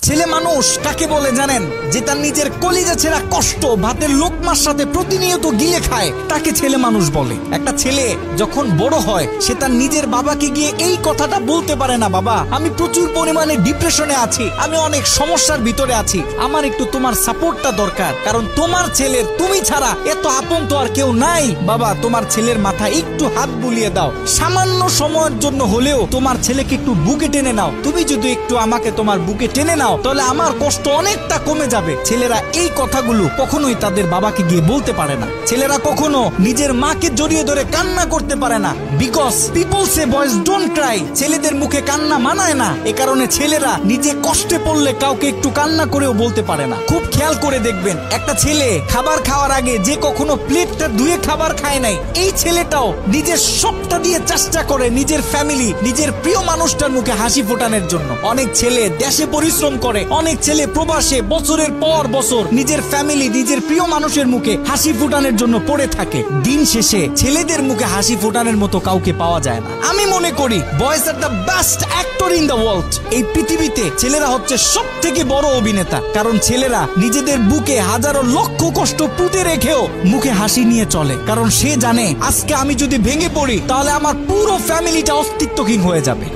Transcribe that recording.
ছেলে মানুষ কাকে বলে জানেন? যে তার নিজের কলিজা ছেঁড়া কষ্ট ভাতের লোকমার সাথে প্রতিনিয়ত গিলে খায়, তাকে ছেলে মানুষ বলে। একটা ছেলে যখন বড় হয় সে তার নিজের বাবাকে গিয়ে এই কথাটা বলতে পারে না, বাবা আমি প্রচুর পরিমাণে ডিপ্রেশনে আছি, আমি অনেক সমস্যার ভিতরে আছি, আমার একটু তোমার সাপোর্টটা দরকার, কারণ তোমার ছেলের তুমি ছাড়া এত আপন তো আর কেউ নাই। বাবা তোমার ছেলের মাথায় একটু হাত বুলিয়ে দাও, সামান্য সময়ের জন্য হলেও তোমার ছেলেকে একটু বুকে টেনে নাও। তুমি যদি একটু আমাকে তোমার বুকে টেনে নাও তাহলে আমার কষ্ট অনেকটা কমে যাবে। ছেলেরা এই কথাগুলো কখনোই তাদের বাবাকে গিয়ে বলতে পারে না। ছেলেরা কখনো নিজের মাকে জড়িয়ে ধরে কান্না করতে পারে না, because people say boys don't Cry. ছেলেদের মুখে কান্না মানায় না, এ কারণে ছেলেরা নিজে কষ্টে পড়লে কাউকে একটু কান্না করেও বলতে পারে না। খুব খেয়াল করে দেখবেন, একটা ছেলে খাবার খাওয়ার আগে যে কখনো প্লেটটা ধুয়ে খাবার খায় নাই, এই ছেলেটাও নিজের সবটা দিয়ে চেষ্টা করে নিজের ফ্যামিলি, নিজের প্রিয় মানুষটার মুখে হাসি ফোটানোর জন্য। অনেক ছেলে দেশে পরিশ্রম করে, অনেক ছেলে প্রবাসে বছরের পর বছর নিজের ফ্যামিলি, নিজের প্রিয় মানুষের মুখে হাসি ফোটানোর জন্য পড়ে থাকে। দিন শেষে ছেলেদের মুখে হাসি ফোটানোর মতো কাউকে পাওয়া যায় না। আমি মনে করি boys are the best actor in the world. এই পৃথিবীতে ছেলেরা হচ্ছে সব থেকে বড় অভিনেতা, কারণ ছেলেরা নিজেদের বুকে হাজারো লক্ষ কষ্ট পুঁতে রেখেও মুখে হাসি নিয়ে চলে, কারণ সে জানে আজকে আমি যদি ভেঙে পড়ি তাহলে আমার পুরো ফ্যামিলিটা অস্তিত্বহীন হয়ে যাবে।